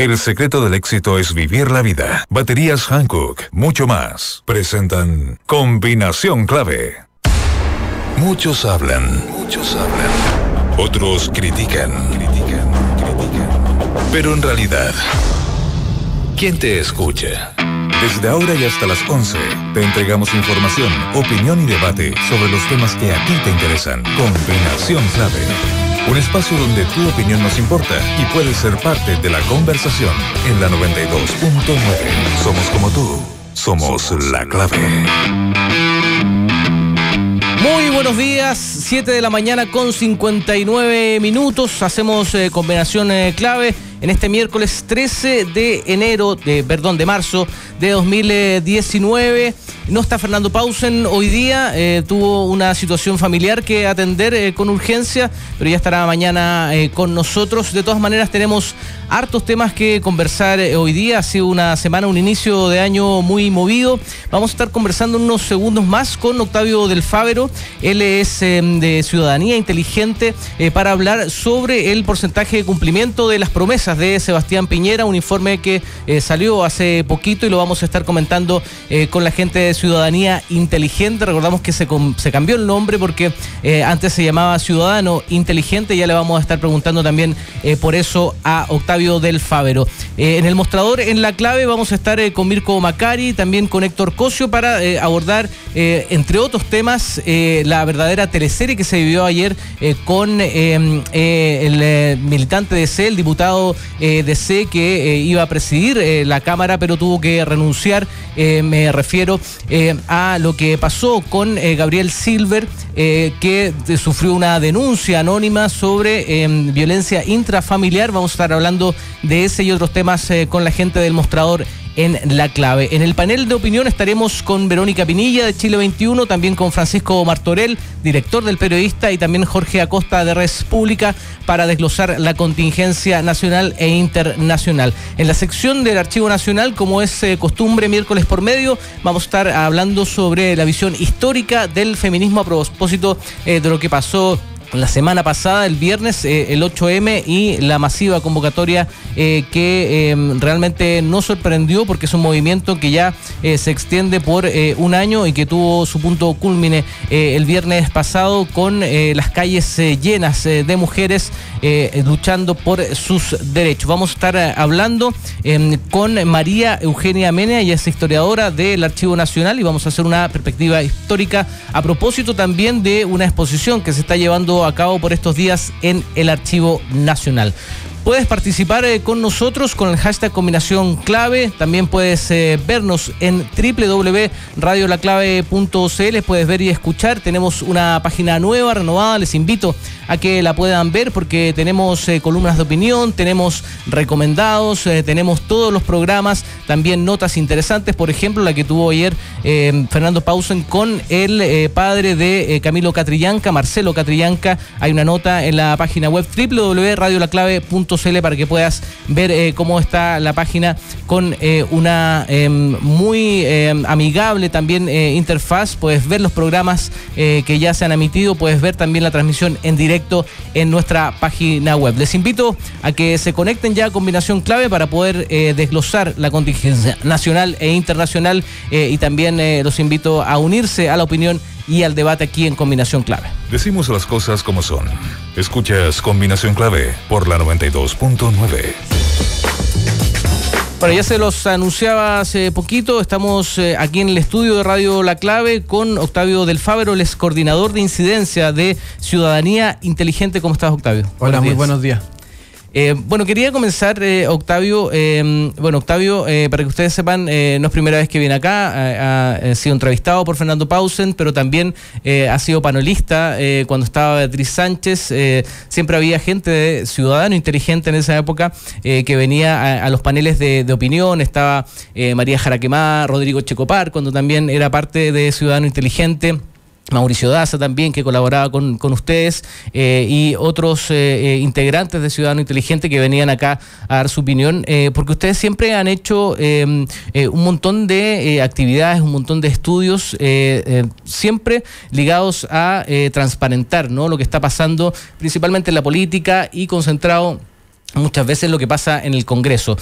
El secreto del éxito es vivir la vida. Baterías Hankook, mucho más. Presentan Combinación Clave. Muchos hablan. Otros critican. Pero en realidad, ¿quién te escucha? Desde ahora y hasta las 11, te entregamos información, opinión y debate sobre los temas que a ti te interesan. Combinación Clave. Un espacio donde tu opinión nos importa y puedes ser parte de la conversación en la 92.9. Somos como tú. Somos la clave. Muy buenos días, 7 de la mañana con 59 minutos. Hacemos combinación clave en este miércoles 13 de marzo de 2019. No está Fernando Pausen hoy día, tuvo una situación familiar que atender con urgencia, pero ya estará mañana con nosotros. De todas maneras, tenemos hartos temas que conversar hoy día. Ha sido una semana, un inicio de año muy movido. Vamos a estar conversando unos segundos más con Octavio del Fávero. Él es de Ciudadanía Inteligente para hablar sobre el porcentaje de cumplimiento de las promesas de Sebastián Piñera, un informe que salió hace poquito y lo vamos a estar comentando con la gente de Ciudadanía Inteligente. Recordamos que se cambió el nombre porque antes se llamaba Ciudadano Inteligente. Ya le vamos a estar preguntando también por eso a Octavio del Fávero. En el mostrador, en la clave, vamos a estar con Mirko Macari, también con Héctor Cosio para abordar, entre otros temas, la verdadera teleserie que se vivió ayer con el militante de C, el diputado de C, que iba a presidir la Cámara, pero tuvo que renunciar. Me refiero a lo que pasó con Gabriel Silver, que sufrió una denuncia anónima sobre violencia intrafamiliar. Vamos a estar hablando de ese y otros temas con la gente del mostrador en la clave. En el panel de opinión estaremos con Verónica Pinilla de Chile 21, también con Francisco Martorell, director del Periodista, y también Jorge Acosta de Res Pública para desglosar la contingencia nacional e internacional. En la sección del Archivo Nacional, como es costumbre, miércoles por medio, vamos a estar hablando sobre la visión histórica del feminismo a propósito de lo que pasó la semana pasada, el viernes, el 8M y la masiva convocatoria que realmente nos sorprendió porque es un movimiento que ya se extiende por un año y que tuvo su punto cúlmine el viernes pasado con las calles llenas de mujeres luchando por sus derechos. Vamos a estar hablando con María Eugenia Mena, ella es historiadora del Archivo Nacional, y vamos a hacer una perspectiva histórica a propósito también de una exposición que se está llevando a cabo por estos días en el Archivo Nacional. Puedes participar con nosotros con el hashtag Combinación Clave. También puedes vernos en www.radiolaclave.cl. Puedes ver y escuchar. Tenemos una página nueva, renovada. Les invito a que la puedan ver porque tenemos columnas de opinión, tenemos recomendados, tenemos todos los programas, también notas interesantes. Por ejemplo, la que tuvo ayer Fernando Pausen con el padre de Camilo Catrillanca, Marcelo Catrillanca. Hay una nota en la página web www.radiolaclave.cl para que puedas ver cómo está la página con una muy amigable también interfaz. Puedes ver los programas que ya se han emitido, puedes ver también la transmisión en directo en nuestra página web. Les invito a que se conecten ya a Combinación Clave para poder desglosar la contingencia nacional e internacional, y también los invito a unirse a la opinión y al debate aquí en Combinación Clave. Decimos las cosas como son. Escuchas Combinación Clave por la 92.9. Bueno, ya se los anunciaba hace poquito, estamos aquí en el estudio de Radio La Clave con Octavio del Fávero, el ex coordinador de incidencia de Ciudadanía Inteligente. ¿Cómo estás, Octavio? Hola, muy buenos días. Bueno, quería comenzar, Octavio. Octavio, para que ustedes sepan, no es primera vez que viene acá. Ha sido entrevistado por Fernando Pausen, pero también ha sido panelista cuando estaba Beatriz Sánchez. Siempre había gente de Ciudadano Inteligente en esa época que venía a los paneles de opinión. Estaba María Jaraquemá, Rodrigo Checopar, cuando también era parte de Ciudadano Inteligente. Mauricio Daza también, que colaboraba con ustedes, y otros integrantes de Ciudadano Inteligente que venían acá a dar su opinión, porque ustedes siempre han hecho un montón de actividades, un montón de estudios, siempre ligados a transparentar, ¿no?, lo que está pasando principalmente en la política y concentrado muchas veces lo que pasa en el Congreso.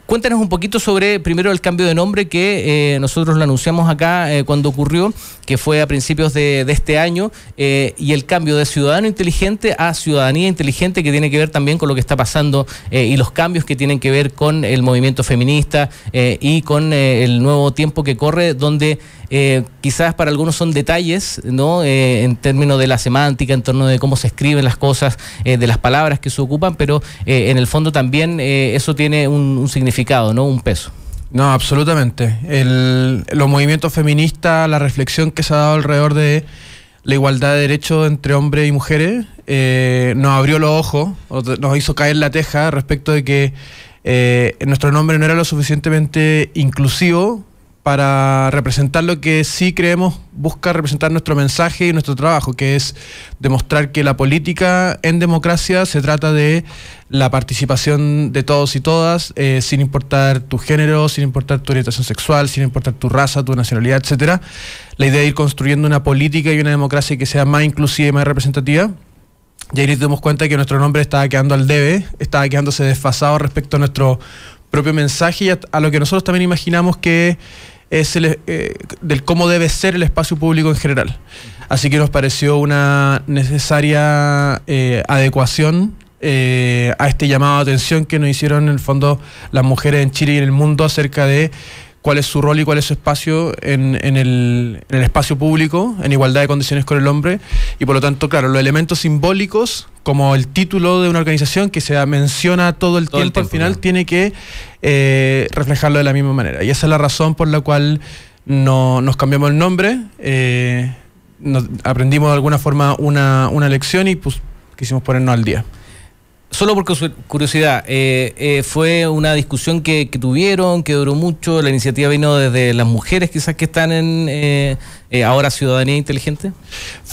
Cuéntanos un poquito sobre, primero, el cambio de nombre que nosotros lo anunciamos acá cuando ocurrió, que fue a principios de este año, y el cambio de Ciudadano Inteligente a Ciudadanía Inteligente, que tiene que ver también con lo que está pasando y los cambios que tienen que ver con el movimiento feminista y con el nuevo tiempo que corre, donde quizás para algunos son detalles, ¿no? En términos de la semántica, en torno de cómo se escriben las cosas, de las palabras que se ocupan, pero en el fondo también eso tiene un significado, ¿no? Un peso. No, absolutamente. Los movimientos feministas, la reflexión que se ha dado alrededor de la igualdad de derechos entre hombres y mujeres, nos abrió los ojos, nos hizo caer la teja respecto de que nuestro nombre no era lo suficientemente inclusivo para representar lo que sí creemos busca representar nuestro mensaje y nuestro trabajo, que es demostrar que la política en democracia se trata de la participación de todos y todas, sin importar tu género, sin importar tu orientación sexual, sin importar tu raza, tu nacionalidad, etcétera. La idea de ir construyendo una política y una democracia que sea más inclusiva y más representativa. Y ahí nos dimos cuenta que nuestro nombre estaba quedando al debe, estaba quedándose desfasado respecto a nuestro propio mensaje y a lo que nosotros también imaginamos que es del cómo debe ser el espacio público en general. Así que nos pareció una necesaria adecuación a este llamado de atención que nos hicieron en el fondo las mujeres en Chile y en el mundo acerca de cuál es su rol y cuál es su espacio en el espacio público, en igualdad de condiciones con el hombre, y por lo tanto, claro, los elementos simbólicos, como el título de una organización que se menciona todo el tiempo, al final tiene que reflejarlo de la misma manera. Y esa es la razón por la cual nos cambiamos el nombre, aprendimos de alguna forma una lección y pues quisimos ponernos al día. Solo por curiosidad, ¿fue una discusión que tuvieron, que duró mucho? ¿La iniciativa vino desde las mujeres quizás que están en ahora Ciudadanía Inteligente?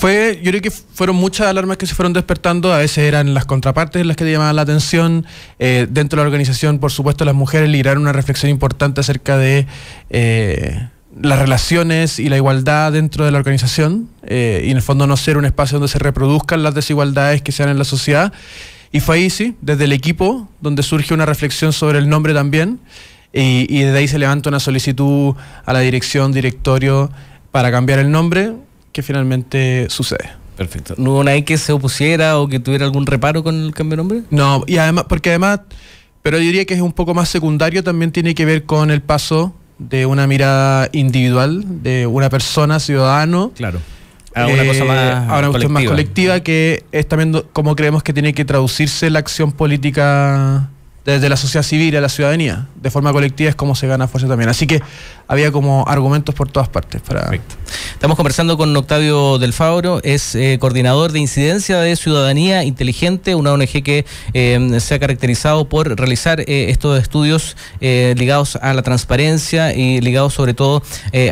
Yo creo que fueron muchas alarmas que se fueron despertando, a veces eran las contrapartes las que te llamaban la atención. Dentro de la organización, por supuesto, las mujeres lideraron una reflexión importante acerca de las relaciones y la igualdad dentro de la organización, y en el fondo no ser un espacio donde se reproduzcan las desigualdades que se dan en la sociedad. Y fue ahí, sí, desde el equipo, donde surge una reflexión sobre el nombre también, y desde ahí se levanta una solicitud a la dirección, directorio, para cambiar el nombre, que finalmente sucede. Perfecto. ¿No hubo nadie que se opusiera o que tuviera algún reparo con el cambio de nombre? No, y además, pero yo diría que es un poco más secundario, también tiene que ver con el paso de una mirada individual, de una persona, ciudadano. Claro. A una cosa más colectiva, que es también como creemos que tiene que traducirse la acción política desde la sociedad civil a la ciudadanía. De forma colectiva es como se gana fuerza también. Así que había como argumentos por todas partes. Perfecto. Estamos conversando con Octavio Del Fabro, es coordinador de incidencia de Ciudadanía Inteligente, una ONG que se ha caracterizado por realizar estos estudios ligados a la transparencia y ligados sobre todo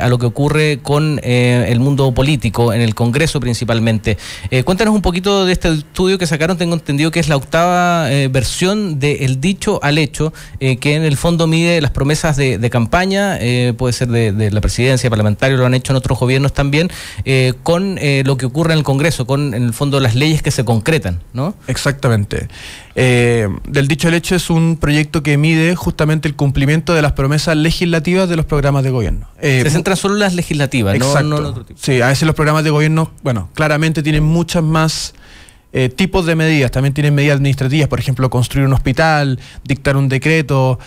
a lo que ocurre con el mundo político, en el Congreso principalmente. Cuéntanos un poquito de este estudio que sacaron. Tengo entendido que es la octava versión de El Dicho al Hecho, que en el fondo mide las promesas de campaña, puede ser de la presidencia, parlamentario, lo han hecho en otros gobiernos también, con lo que ocurre en el Congreso, con en el fondo las leyes que se concretan, ¿no? Exactamente. Del Dicho al Hecho es un proyecto que mide justamente el cumplimiento de las promesas legislativas de los programas de gobierno. Se centran solo en las legislativas, no en otro tipo. Sí, a veces los programas de gobierno, bueno, claramente tienen muchas más tipos de medidas. También tienen medidas administrativas, por ejemplo, construir un hospital, dictar un decreto,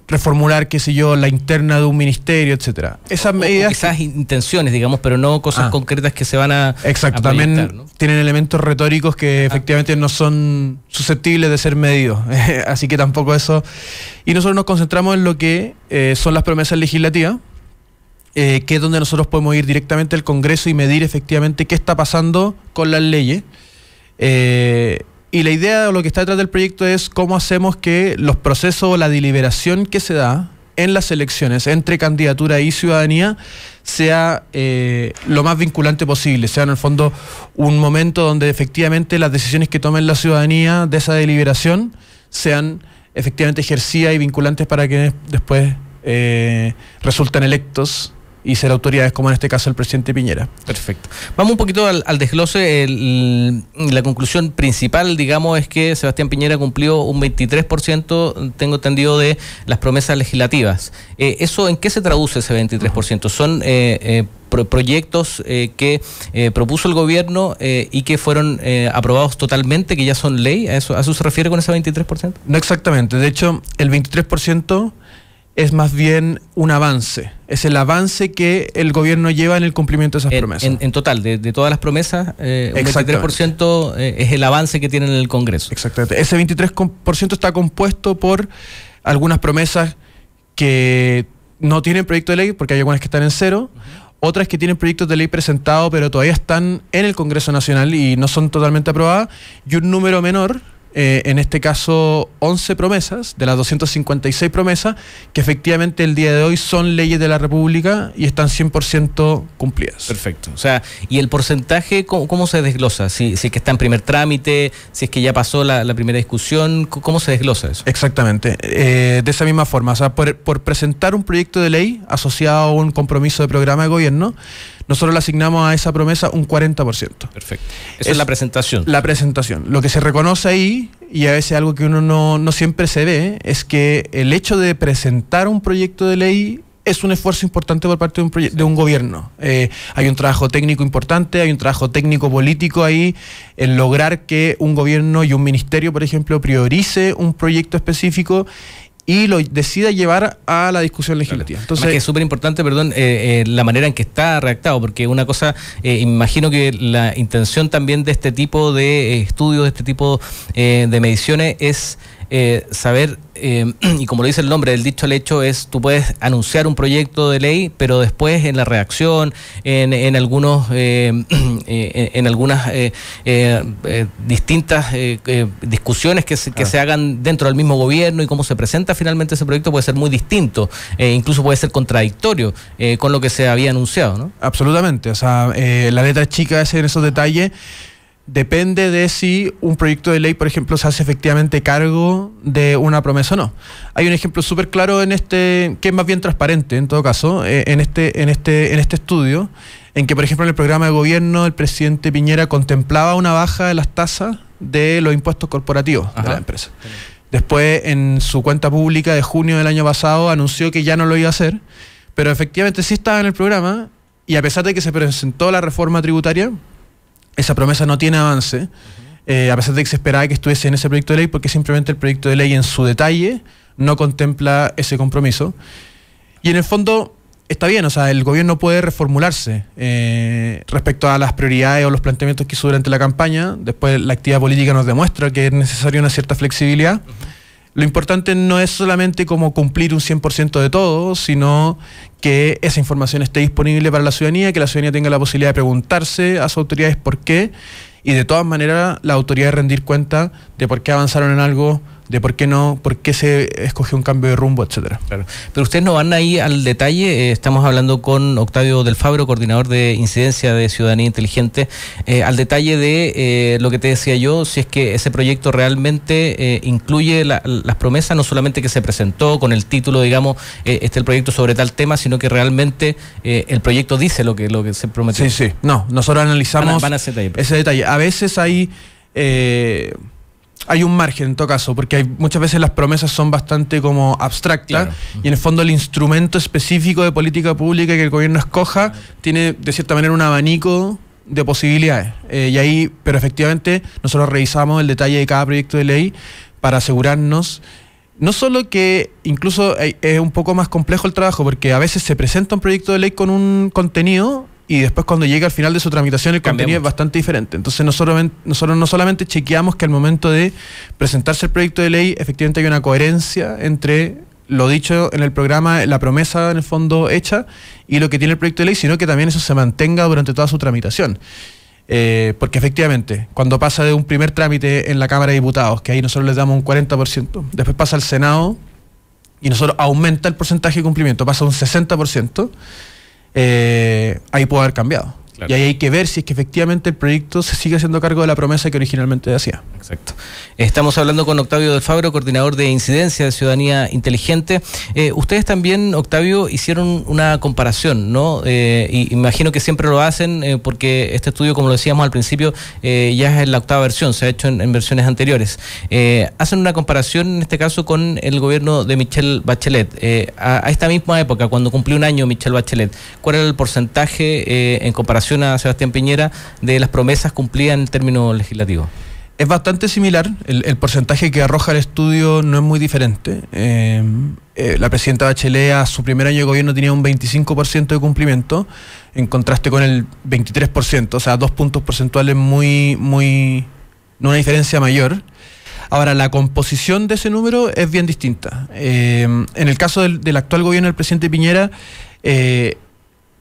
reformular, qué sé yo, la interna de un ministerio, etcétera. Esas medidas... quizás intenciones, digamos, pero no cosas concretas que se van a... Exacto, a también, ¿no? Tienen elementos retóricos que efectivamente no son susceptibles de ser medidos. Así que tampoco eso... Y nosotros nos concentramos en lo que son las promesas legislativas, que es donde nosotros podemos ir directamente al Congreso y medir efectivamente qué está pasando con las leyes. Y la idea o lo que está detrás del proyecto es cómo hacemos que los procesos o la deliberación que se da en las elecciones entre candidatura y ciudadanía sea lo más vinculante posible, sea en el fondo un momento donde efectivamente las decisiones que tomen la ciudadanía de esa deliberación sean efectivamente ejercidas y vinculantes para quienes después resulten electos y ser autoridades, como en este caso el presidente Piñera. Perfecto. Vamos un poquito al desglose. La conclusión principal, digamos, es que Sebastián Piñera cumplió un 23%, tengo entendido, de las promesas legislativas. ¿Eso en qué se traduce ese 23%? ¿Son proyectos que propuso el gobierno y que fueron aprobados totalmente, que ya son ley? ¿A eso se refiere con ese 23%? No exactamente. De hecho, el 23% es más bien un avance. Es el avance que el gobierno lleva en el cumplimiento de esas promesas. En total, de todas las promesas, un 23% es el avance que tienen en el Congreso. Exactamente. Ese 23% está compuesto por algunas promesas que no tienen proyecto de ley, porque hay algunas que están en cero, otras que tienen proyectos de ley presentados, pero todavía están en el Congreso Nacional y no son totalmente aprobadas, y un número menor, en este caso 11 promesas, de las 256 promesas, que efectivamente el día de hoy son leyes de la República y están 100% cumplidas. Perfecto. O sea, ¿y el porcentaje cómo se desglosa? Si es que está en primer trámite, si es que ya pasó la primera discusión, ¿cómo se desglosa eso? Exactamente, de esa misma forma. O sea, por presentar un proyecto de ley asociado a un compromiso de programa de gobierno, nosotros le asignamos a esa promesa un 40%. Perfecto. Esa es la presentación. La presentación. Lo que se reconoce ahí, y a veces algo que uno no siempre se ve, es que el hecho de presentar un proyecto de ley es un esfuerzo importante por parte de un gobierno. Hay un trabajo técnico importante, hay un trabajo técnico político ahí, en lograr que un gobierno y un ministerio, por ejemplo, priorice un proyecto específico y lo decida llevar a la discusión legislativa. Entonces, que es súper importante, la manera en que está redactado, porque una cosa, imagino que la intención también de este tipo de estudios, de este tipo de mediciones es saber, y como lo dice el nombre, del dicho al hecho, es tú puedes anunciar un proyecto de ley, pero después en la redacción, en algunas distintas discusiones que se hagan dentro del mismo gobierno y cómo se presenta finalmente ese proyecto puede ser muy distinto, incluso puede ser contradictorio con lo que se había anunciado, ¿no? Absolutamente. O sea, la letra chica en esos detalles depende de si un proyecto de ley, por ejemplo, se hace efectivamente cargo de una promesa o no. Hay un ejemplo súper claro en que es más bien transparente, en todo caso, en este estudio, en que, por ejemplo, en el programa de gobierno el presidente Piñera contemplaba una baja de las tasas de los impuestos corporativos de la empresa. Después, en su cuenta pública de junio del año pasado, anunció que ya no lo iba a hacer, pero efectivamente sí estaba en el programa, y a pesar de que se presentó la reforma tributaria, esa promesa no tiene avance, a pesar de que se esperaba que estuviese en ese proyecto de ley, porque simplemente el proyecto de ley en su detalle no contempla ese compromiso. Y en el fondo está bien, o sea, el gobierno puede reformularse respecto a las prioridades o los planteamientos que hizo durante la campaña. Después la actividad política nos demuestra que es necesaria una cierta flexibilidad. Lo importante no es solamente como cumplir un 100% de todo, sino que esa información esté disponible para la ciudadanía, que la ciudadanía tenga la posibilidad de preguntarse a sus autoridades por qué, y de todas maneras la autoridad de rendir cuenta de por qué avanzaron en algo, de por qué no, por qué se escogió un cambio de rumbo, etcétera. Claro. Pero ustedes no van ahí al detalle, estamos hablando con Octavio del Fabro, coordinador de incidencia de Ciudadanía Inteligente, al detalle de lo que te decía yo, si es que ese proyecto realmente incluye las promesas, no solamente que se presentó con el título, digamos, el proyecto sobre tal tema, sino que realmente el proyecto dice lo que se prometió. Sí. No, nosotros analizamos van a ese detalle. A veces hay un margen en todo caso, porque muchas veces las promesas son bastante como abstractas, claro. Y en el fondo el instrumento específico de política pública que el gobierno escoja tiene de cierta manera un abanico de posibilidades, pero efectivamente nosotros revisamos el detalle de cada proyecto de ley para asegurarnos, no solo que incluso es un poco más complejo el trabajo, porque a veces se presenta un proyecto de ley con un contenido y después cuando llega al final de su tramitación el contenido es bastante diferente. Entonces nosotros no solamente chequeamos que al momento de presentarse el proyecto de ley efectivamente hay una coherencia entre lo dicho en el programa, la promesa en el fondo hecha y lo que tiene el proyecto de ley, sino que también eso se mantenga durante toda su tramitación. Porque efectivamente, cuando pasa de un primer trámite en la Cámara de Diputados, que ahí nosotros les damos un 40%, después pasa al Senado y nosotros aumenta el porcentaje de cumplimiento, pasa a un 60%, ahí puede haber cambiado. Claro. Y ahí hay que ver si es que efectivamente el proyecto se sigue haciendo cargo de la promesa que originalmente hacía. Exacto. Estamos hablando con Octavio Del Fabro, coordinador de Incidencia de Ciudadanía Inteligente. Ustedes también, Octavio, hicieron una comparación, ¿no? Y imagino que siempre lo hacen porque este estudio, como lo decíamos al principio, ya es la 8ª versión, se ha hecho en versiones anteriores. Hacen una comparación, en este caso, con el gobierno de Michelle Bachelet. A esta misma época, cuando cumplió un año Michelle Bachelet, ¿cuál era el porcentaje en comparación a Sebastián Piñera de las promesas cumplidas en el término legislativo? Es bastante similar, el porcentaje que arroja el estudio no es muy diferente. La presidenta Bachelet a su primer año de gobierno tenía un 25% de cumplimiento, en contraste con el 23%, o sea, 2 puntos porcentuales no una diferencia mayor. Ahora, la composición de ese número es bien distinta. En el caso del actual gobierno del presidente Piñera,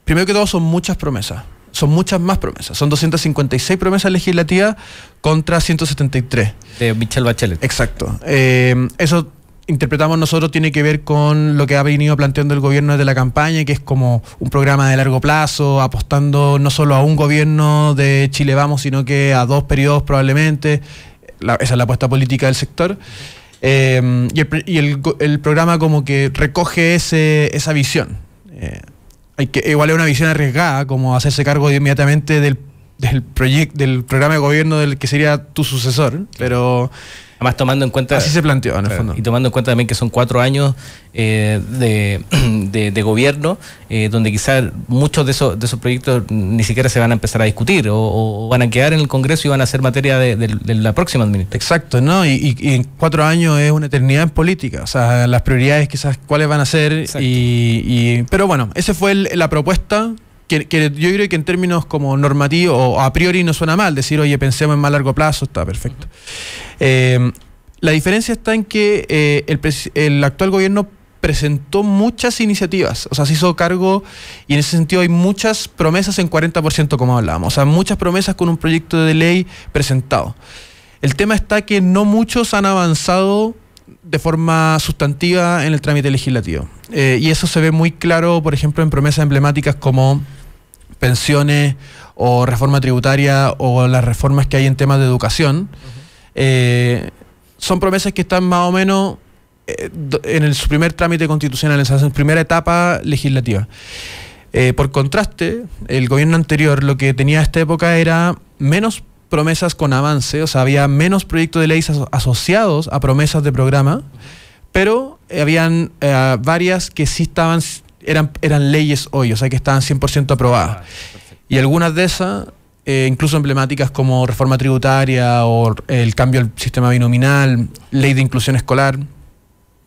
primero que todo son muchas promesas. Son muchas más promesas. Son 256 promesas legislativas contra 173. De Michelle Bachelet. Exacto. Eso interpretamos nosotros tiene que ver con lo que ha venido planteando el gobierno desde la campaña, que es como un programa de largo plazo, apostando no solo a un gobierno de Chile Vamos, sino que a 2 periodos probablemente. Esa es la apuesta política del sector. Y el programa como que recoge esa visión. Igual es una visión arriesgada, como hacerse cargo inmediatamente del programa de gobierno del que sería tu sucesor, pero además tomando en cuenta, así se planteó en el fondo. Y tomando en cuenta también que son 4 años de gobierno, donde quizás muchos de esos proyectos ni siquiera se van a empezar a discutir o van a quedar en el Congreso y van a ser materia de la próxima administración. Exacto, ¿no? Y en 4 años es una eternidad en política, o sea, las prioridades quizás cuáles van a ser. Pero bueno, esa fue la propuesta. Que yo creo que en términos como normativos o a priori no suena mal, decir, oye, pensemos en más largo plazo, está perfecto. La diferencia está en que el actual gobierno presentó muchas iniciativas, o sea, se hizo cargo y en ese sentido hay muchas promesas en 40%, como hablábamos, o sea, muchas promesas con un proyecto de ley presentado. El tema está que no muchos han avanzado de forma sustantiva en el trámite legislativo. Y eso se ve muy claro, por ejemplo, en promesas emblemáticas como pensiones o reforma tributaria o las reformas que hay en temas de educación. Son promesas que están más o menos en su primer trámite constitucional, en su primera etapa legislativa. Por contraste, el gobierno anterior lo que tenía a esta época era menos promesas con avance, o sea, había menos proyectos de ley asociados a promesas de programa, pero habían varias que sí eran leyes hoy, o sea, que estaban 100% aprobadas. Y algunas de esas, incluso emblemáticas como reforma tributaria o el cambio al sistema binominal, ley de inclusión escolar,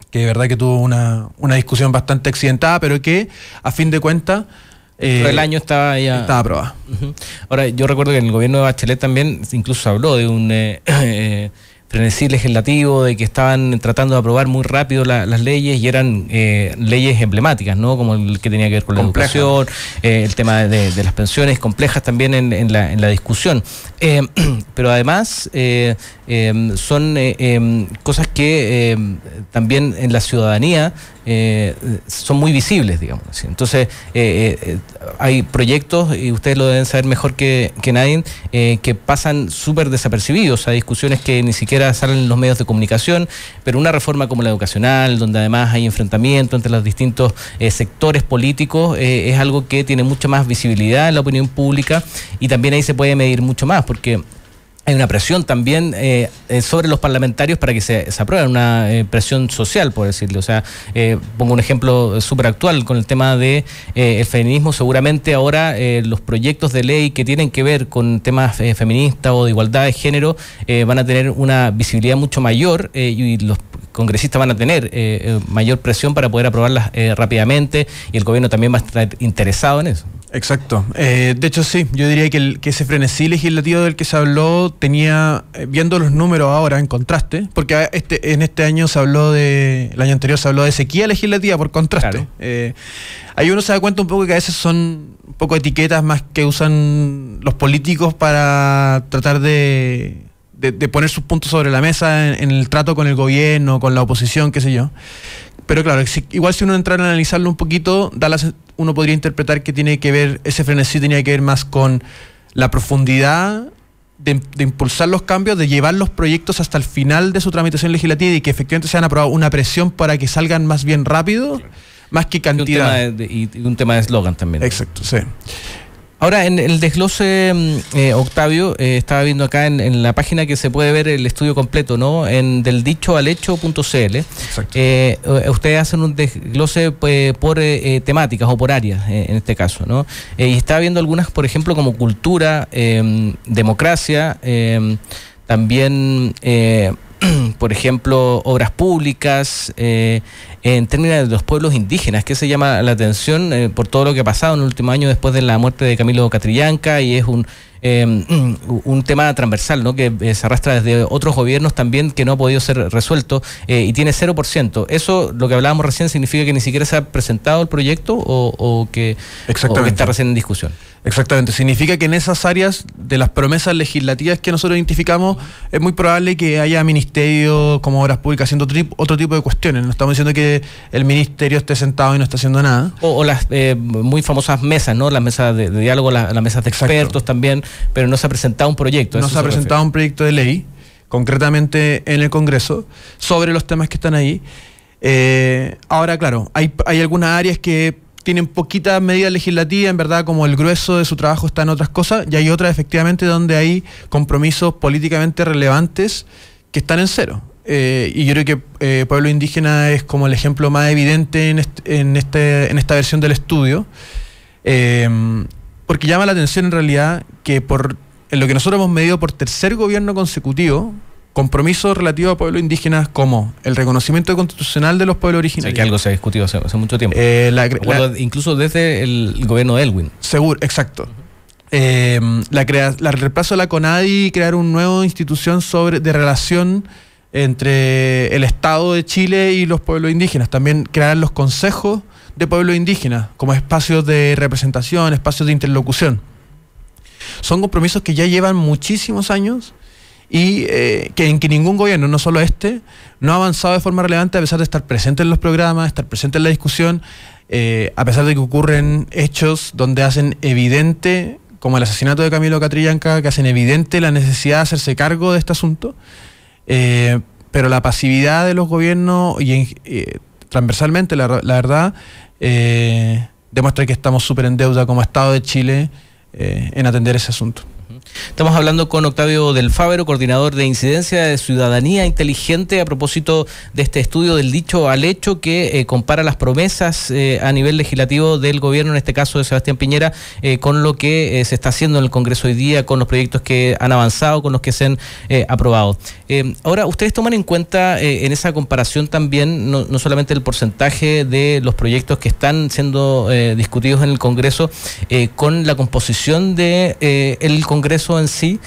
que de verdad que tuvo una discusión bastante accidentada, pero que a fin de cuentas pero el año estaba ya... Estaba aprobada. Ahora, yo recuerdo que en el gobierno de Bachelet también incluso se habló de un frenesí legislativo, de que estaban tratando de aprobar muy rápido las leyes y eran leyes emblemáticas, ¿no? Como el que tenía que ver con la educación, el tema de las pensiones, complejas también en la discusión. Pero además son cosas que también en la ciudadanía son muy visibles, digamos así. Entonces, hay proyectos, y ustedes lo deben saber mejor que nadie, que pasan súper desapercibidos. Hay discusiones que ni siquiera salen en los medios de comunicación, pero una reforma como la educacional, donde además hay enfrentamiento entre los distintos sectores políticos, es algo que tiene mucha más visibilidad en la opinión pública, y también ahí se puede medir mucho más, porque hay una presión también sobre los parlamentarios para que se apruebe, una presión social, por decirlo. O sea, pongo un ejemplo súper actual con el tema de el feminismo. Seguramente ahora los proyectos de ley que tienen que ver con temas feministas o de igualdad de género van a tener una visibilidad mucho mayor y los congresistas van a tener mayor presión para poder aprobarlas rápidamente, y el gobierno también va a estar interesado en eso. Exacto. De hecho, sí, yo diría que ese frenesí legislativo del que se habló tenía, viendo los números ahora en contraste, porque en este año el año anterior se habló de sequía legislativa por contraste. Claro. Ahí uno se da cuenta un poco que a veces son un poco etiquetas más que usan los políticos para tratar de poner sus puntos sobre la mesa en el trato con el gobierno, con la oposición, qué sé yo. Pero claro, igual si uno entra a analizarlo un poquito, uno podría interpretar que tiene que ver, ese frenesí tenía que ver más con la profundidad de impulsar los cambios, de llevar los proyectos hasta el final de su tramitación legislativa y que efectivamente sean aprobados, una presión para que salgan más bien rápido, más que cantidad. Y un tema de eslogan también. Exacto, sí. Ahora, en el desglose, Octavio, estaba viendo acá en la página que se puede ver el estudio completo, ¿no? Del dichoalecho.cl. Exacto. Ustedes hacen un desglose por temáticas o por áreas, en este caso, ¿no? Y estaba viendo algunas, por ejemplo, como cultura, democracia, también, por ejemplo, obras públicas, en términos de los pueblos indígenas, que se llama la atención por todo lo que ha pasado en el último año después de la muerte de Camilo Catrillanca, y es un tema transversal, ¿no? Que se arrastra desde otros gobiernos también, que no ha podido ser resuelto, y tiene 0%. ¿Eso, lo que hablábamos recién, significa que ni siquiera se ha presentado el proyecto o que está recién en discusión? Exactamente, significa que en esas áreas de las promesas legislativas que nosotros identificamos es muy probable que haya ministerios como Obras Públicas haciendo otro tipo de cuestiones. No estamos diciendo que el ministerio esté sentado y no está haciendo nada. O las muy famosas mesas, ¿no? Las mesas de diálogo, las mesas de expertos también, pero no se ha presentado un proyecto. No se ha presentado un proyecto de ley, concretamente en el Congreso, sobre los temas que están ahí. Ahora, claro, hay algunas áreas que tienen poquitas medidas legislativas, en verdad, como el grueso de su trabajo está en otras cosas, y hay otras efectivamente donde hay compromisos políticamente relevantes que están en cero. Y yo creo que pueblo indígena es como el ejemplo más evidente en esta versión del estudio, porque llama la atención en realidad que en lo que nosotros hemos medido por tercer gobierno consecutivo, compromisos relativos a pueblos indígenas como el reconocimiento constitucional de los pueblos originarios. O sea, que algo se ha discutido hace mucho tiempo. Incluso desde el gobierno de Elwin. Seguro, exacto. El reemplazo de la CONADI y crear una nueva institución de relación entre el Estado de Chile y los pueblos indígenas. También crear los consejos de pueblos indígenas como espacios de representación, espacios de interlocución. Son compromisos que ya llevan muchísimos años y en que ningún gobierno, no solo no ha avanzado de forma relevante, a pesar de estar presente en los programas, estar presente en la discusión, a pesar de que ocurren hechos donde hacen evidente, como el asesinato de Camilo Catrillanca, que hacen evidente la necesidad de hacerse cargo de este asunto, pero la pasividad de los gobiernos y transversalmente, la verdad, demuestra que estamos súper en deuda como Estado de Chile en atender ese asunto. Estamos hablando con Octavio del Fávero, coordinador de incidencia de ciudadanía inteligente, a propósito de este estudio del dicho al hecho que compara las promesas a nivel legislativo del gobierno, en este caso de Sebastián Piñera, con lo que se está haciendo en el Congreso hoy día, con los proyectos que han avanzado, con los que se han aprobado. Ahora, ustedes toman en cuenta en esa comparación también no solamente el porcentaje de los proyectos que están siendo discutidos en el Congreso, con la composición de el Congreso en sí,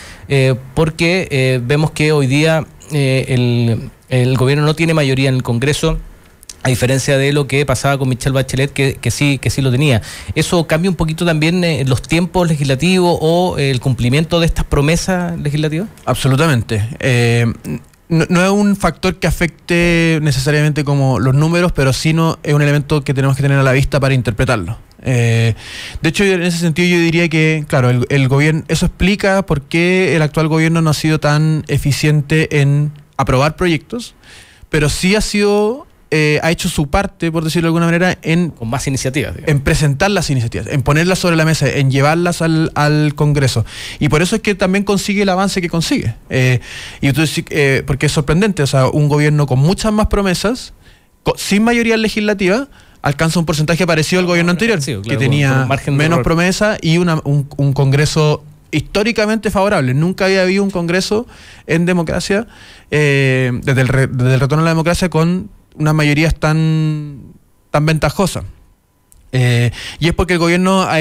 porque vemos que hoy día el gobierno no tiene mayoría en el Congreso, a diferencia de lo que pasaba con Michelle Bachelet, que sí lo tenía. ¿Eso cambia un poquito también los tiempos legislativos o el cumplimiento de estas promesas legislativas? Absolutamente. No es un factor que afecte necesariamente como los números, pero sí es un elemento que tenemos que tener a la vista para interpretarlo. De hecho, en ese sentido yo diría que, claro, el gobierno, eso explica por qué el actual gobierno no ha sido tan eficiente en aprobar proyectos, pero sí ha hecho su parte, por decirlo de alguna manera, con más iniciativas, digamos, en presentar las iniciativas, en ponerlas sobre la mesa, en llevarlas al Congreso. Y por eso es que también consigue el avance que consigue. Y entonces, porque es sorprendente, o sea, un gobierno con muchas más promesas, sin mayoría legislativa, alcanza un porcentaje parecido al gobierno anterior, claro, que tenía menos promesas y un Congreso históricamente favorable. Nunca había habido un Congreso en democracia, desde el retorno a la democracia, con unas mayorías tan ventajosas. Y es porque el gobierno ha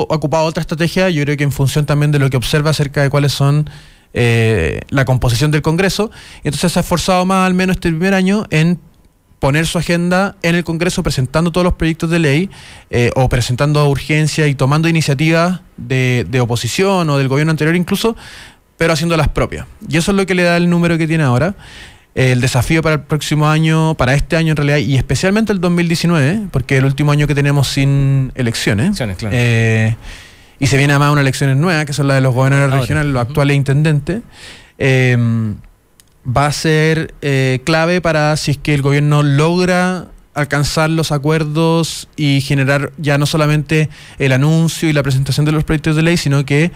ocupado otra estrategia, yo creo que en función también de lo que observa acerca de cuáles son la composición del Congreso. Entonces se ha esforzado más, al menos este primer año, en poner su agenda en el Congreso, presentando todos los proyectos de ley o presentando urgencia y tomando iniciativas de oposición o del gobierno anterior incluso, pero haciendo las propias. Y eso es lo que le da el número que tiene ahora. El desafío para el próximo año, para este año en realidad, y especialmente el 2019, porque es el último año que tenemos sin elecciones. Claro. Y se viene además una elecciones nuevas, que son las de los gobernadores regionales, los actuales intendentes. Va a ser clave para si es que el gobierno logra alcanzar los acuerdos y generar ya no solamente el anuncio y la presentación de los proyectos de ley, sino que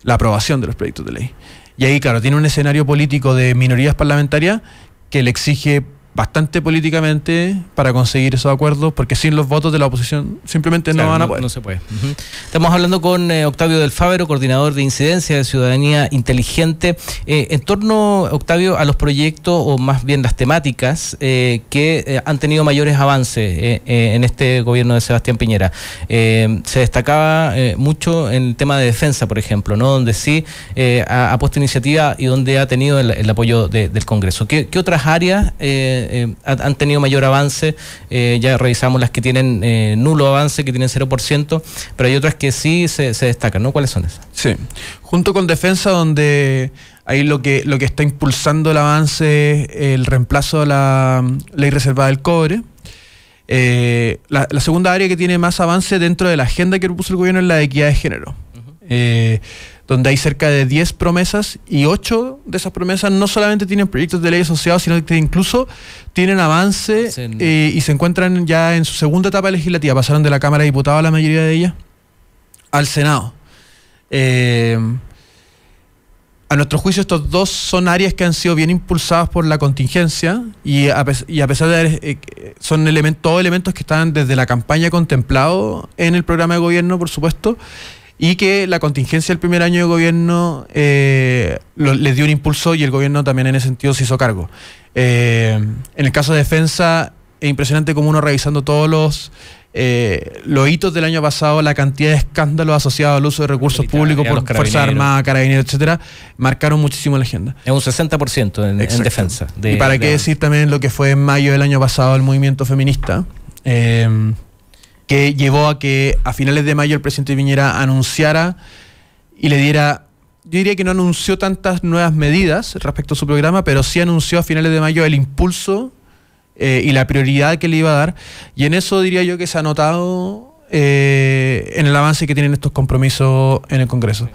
la aprobación de los proyectos de ley. Y ahí, claro, tiene un escenario político de minorías parlamentarias que le exige bastante políticamente para conseguir esos acuerdos, porque sin los votos de la oposición simplemente no van a poder. No se puede. Estamos hablando con Octavio del Fávero, coordinador de incidencia de Ciudadanía Inteligente. En torno, Octavio, a los proyectos, o más bien las temáticas que han tenido mayores avances en este gobierno de Sebastián Piñera. Se destacaba mucho en el tema de defensa, por ejemplo, ¿no? Donde sí ha puesto iniciativa y donde ha tenido el apoyo del Congreso. ¿Qué otras áreas han tenido mayor avance? Ya revisamos las que tienen nulo avance, que tienen 0%, pero hay otras que sí se destacan, ¿no? ¿Cuáles son esas? Sí, junto con defensa, donde ahí lo que está impulsando el avance es el reemplazo de la ley reservada del cobre. La segunda área que tiene más avance dentro de la agenda que propuso el gobierno es la de equidad de género. Donde hay cerca de 10 promesas, y 8 de esas promesas no solamente tienen proyectos de ley asociados, sino que incluso tienen avance y se encuentran ya en su segunda etapa legislativa. Pasaron de la Cámara de Diputados, la mayoría de ellas, al Senado. A nuestro juicio, estos dos son áreas que han sido bien impulsadas por la contingencia, y a pesar de son todos elementos que están desde la campaña contemplados en el programa de gobierno, por supuesto, y que la contingencia del primer año de gobierno les dio un impulso, y el gobierno también en ese sentido se hizo cargo. En el caso de defensa, es impresionante como uno, revisando todos los hitos del año pasado, la cantidad de escándalos asociados al uso de recursos públicos por Fuerzas Armadas, Carabineros, etcétera, marcaron muchísimo la agenda. Es un 60% en defensa. Y para qué decir también lo que fue en mayo del año pasado el movimiento feminista, que llevó a que a finales de mayo el presidente Piñera anunciara y le diera, yo diría que no anunció tantas nuevas medidas respecto a su programa, pero sí anunció a finales de mayo el impulso y la prioridad que le iba a dar, y en eso diría yo que se ha notado en el avance que tienen estos compromisos en el Congreso.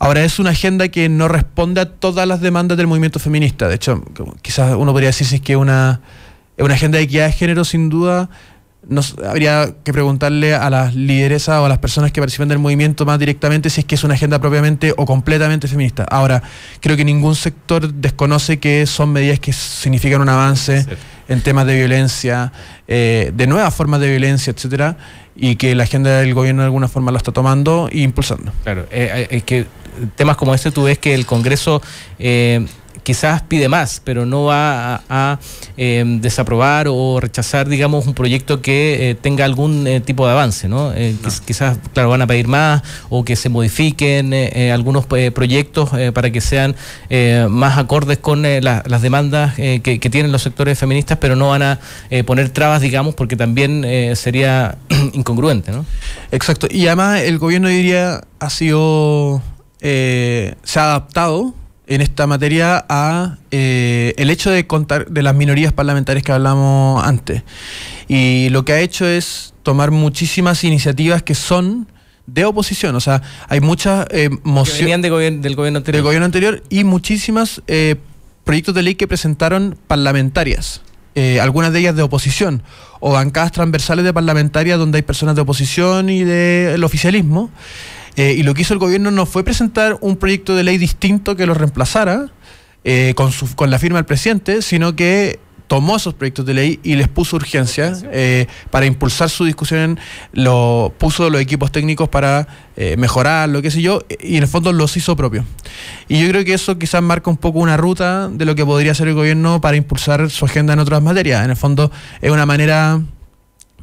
Ahora, es una agenda que no responde a todas las demandas del movimiento feminista. De hecho, quizás uno podría decir si es que es una agenda de equidad de género, sin duda. Habría que preguntarle a las lideresas o a las personas que participan del movimiento más directamente si es que es una agenda propiamente o completamente feminista. Ahora, creo que ningún sector desconoce que son medidas que significan un avance en temas de violencia, de nuevas formas de violencia, etcétera, y que la agenda del gobierno de alguna forma lo está tomando e impulsando. Claro, es que temas como este, tú ves que el Congreso quizás pide más, pero no va a desaprobar o rechazar, digamos, un proyecto que tenga algún tipo de avance, ¿no? Quizás, claro, van a pedir más, o que se modifiquen algunos proyectos para que sean más acordes con las demandas que tienen los sectores feministas, pero no van a poner trabas, digamos, porque también sería incongruente, ¿no? Exacto, y además el gobierno, diría, se ha adaptado en esta materia a el hecho de contar de las minorías parlamentarias que hablamos antes. Y lo que ha hecho es tomar muchísimas iniciativas que son de oposición. O sea, hay muchas mociones que venían del gobierno anterior. Del gobierno anterior, y muchísimas proyectos de ley que presentaron parlamentarias. Algunas de ellas de oposición, o bancadas transversales de parlamentarias donde hay personas de oposición y del oficialismo. Y lo que hizo el gobierno no fue presentar un proyecto de ley distinto que lo reemplazara con la firma del presidente, sino que tomó esos proyectos de ley y les puso urgencia para impulsar su discusión, puso los equipos técnicos para mejorar, lo que sé yo, y en el fondo los hizo propios. Y yo creo que eso quizás marca un poco una ruta de lo que podría hacer el gobierno para impulsar su agenda en otras materias. En el fondo es una manera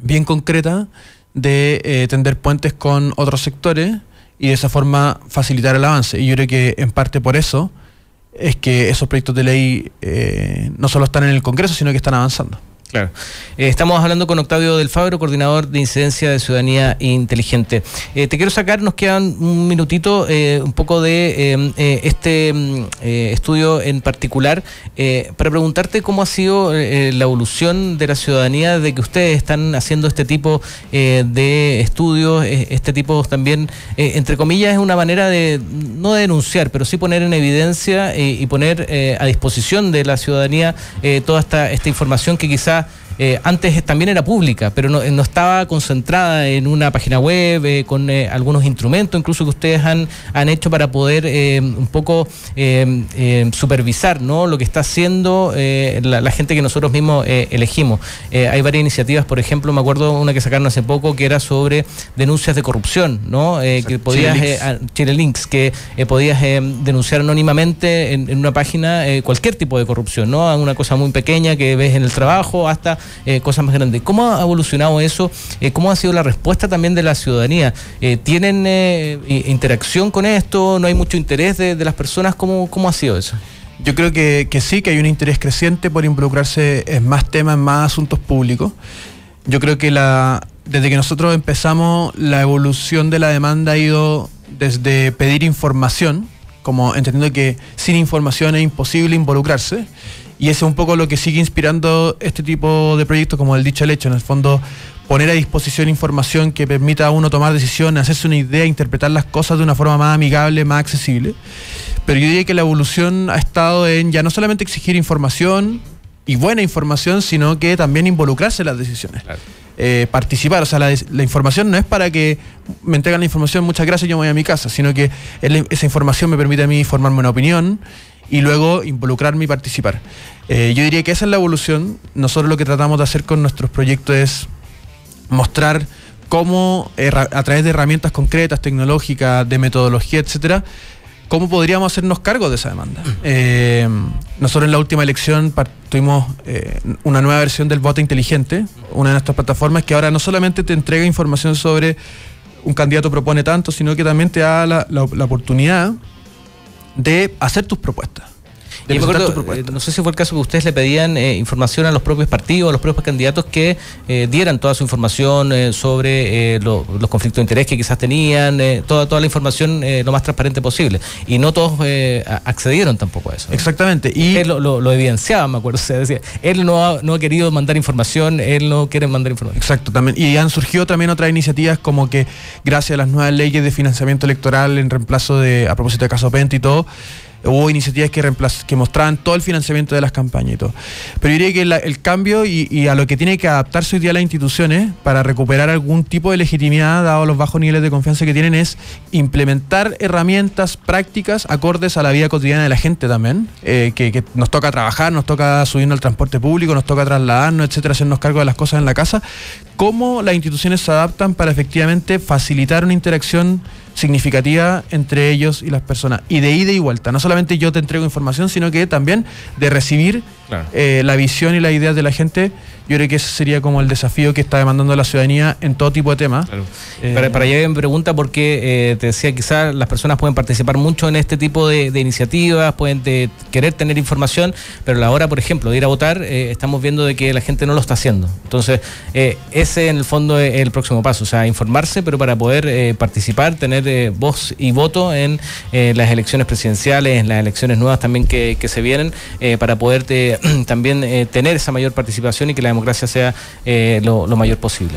bien concreta de tender puentes con otros sectores y de esa forma facilitar el avance. Y yo creo que en parte por eso es que esos proyectos de ley no solo están en el Congreso, sino que están avanzando. Claro. Estamos hablando con Octavio del Fabro, coordinador de incidencia de ciudadanía inteligente. Te quiero sacar, nos quedan un minutito, un poco de este estudio en particular, para preguntarte cómo ha sido la evolución de la ciudadanía de que ustedes están haciendo este tipo de estudios, este tipo también, entre comillas, es una manera de, no de denunciar, pero sí poner en evidencia y poner a disposición de la ciudadanía toda esta información que quizás antes también era pública, pero no estaba concentrada en una página web, con algunos instrumentos incluso que ustedes han hecho para poder un poco supervisar, ¿no?, lo que está haciendo la gente que nosotros mismos elegimos. Hay varias iniciativas, por ejemplo, me acuerdo una que sacaron hace poco que era sobre denuncias de corrupción, ¿no? Que podías, Chile Links, que podías denunciar anónimamente en una página cualquier tipo de corrupción, ¿no? Una cosa muy pequeña que ves en el trabajo hasta cosas más grandes. ¿Cómo ha evolucionado eso? ¿Cómo ha sido la respuesta también de la ciudadanía? ¿Tienen interacción con esto? ¿No hay mucho interés de las personas? ¿Cómo ha sido eso? Yo creo que sí, que hay un interés creciente por involucrarse en más temas, en más asuntos públicos. Yo creo que desde que nosotros empezamos, la evolución de la demanda ha ido desde pedir información, como entendiendo que sin información es imposible involucrarse. Y eso es un poco lo que sigue inspirando este tipo de proyectos como el dicho al hecho. En el fondo, poner a disposición información que permita a uno tomar decisiones, hacerse una idea, interpretar las cosas de una forma más amigable, más accesible. Pero yo diría que la evolución ha estado en ya no solamente exigir información y buena información, sino que también involucrarse en las decisiones. Claro. Participar, o sea, la información no es para que me entreguen la información, muchas gracias, yo me voy a mi casa, sino que esa información me permite a mí formarme una opinión y luego involucrarme y participar. Yo diría que esa es la evolución. Nosotros lo que tratamos de hacer con nuestros proyectos es mostrar cómo, a través de herramientas concretas, tecnológicas, de metodología, etcétera, cómo podríamos hacernos cargo de esa demanda. Nosotros en la última elección tuvimos una nueva versión del voto inteligente, una de nuestras plataformas que ahora no solamente te entrega información sobre un candidato propone tanto, sino que también te da la oportunidad de hacer tus propuestas. Y me acuerdo, no sé si fue el caso que ustedes le pedían información a los propios partidos, a los propios candidatos que dieran toda su información sobre los conflictos de interés que quizás tenían, toda la información lo más transparente posible. Y no todos accedieron tampoco a eso, ¿no? Exactamente. Y él lo evidenciaba, me acuerdo. O sea, decía, él no ha querido mandar información, él no quiere mandar información. Exacto, también. Y han surgido también otras iniciativas como que gracias a las nuevas leyes de financiamiento electoral en reemplazo a propósito de Caso Penta y todo, hubo iniciativas que mostraban todo el financiamiento de las campañas y todo. Pero yo diría que el cambio y a lo que tiene que adaptarse hoy día las instituciones para recuperar algún tipo de legitimidad, dado los bajos niveles de confianza que tienen, es implementar herramientas prácticas acordes a la vida cotidiana de la gente también, que nos toca trabajar, nos toca subirnos al transporte público, nos toca trasladarnos, etcétera, hacernos cargo de las cosas en la casa. ¿Cómo las instituciones se adaptan para efectivamente facilitar una interacción significativa entre ellos y las personas? Y de ida y vuelta. No solamente yo te entrego información, sino que también de recibir, claro, la visión y las ideas de la gente. Yo creo que ese sería como el desafío que está demandando la ciudadanía en todo tipo de temas. Claro. Para allá me pregunta porque te decía, quizás las personas pueden participar mucho en este tipo de iniciativas, pueden querer tener información, pero a la hora, por ejemplo, de ir a votar, estamos viendo de que la gente no lo está haciendo. Entonces, ese en el fondo es el próximo paso, o sea, informarse, pero para poder participar, tener voz y voto en las elecciones presidenciales, en las elecciones nuevas también que se vienen, para poder también tener esa mayor participación y que la democracia sea lo mayor posible.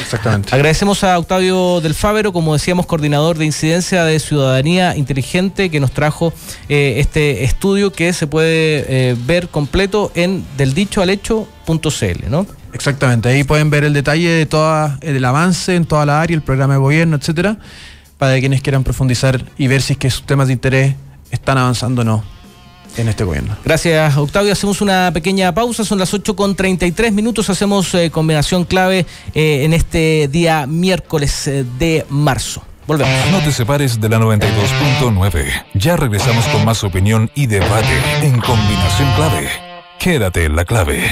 Exactamente. Agradecemos a Octavio del Fabro, como decíamos, coordinador de incidencia de ciudadanía inteligente, que nos trajo este estudio que se puede ver completo en deldichoalhecho.cl, ¿no? Exactamente, ahí pueden ver el detalle de el avance en toda la área, el programa de gobierno, etcétera, para quienes quieran profundizar y ver si es que sus temas de interés están avanzando o no en este gobierno. Gracias, Octavio. Hacemos una pequeña pausa, son las 8:33, hacemos combinación clave en este día miércoles de marzo. Volvemos. No te separes de la 92.9. Ya regresamos con más opinión y debate en Combinación Clave. Quédate en la clave.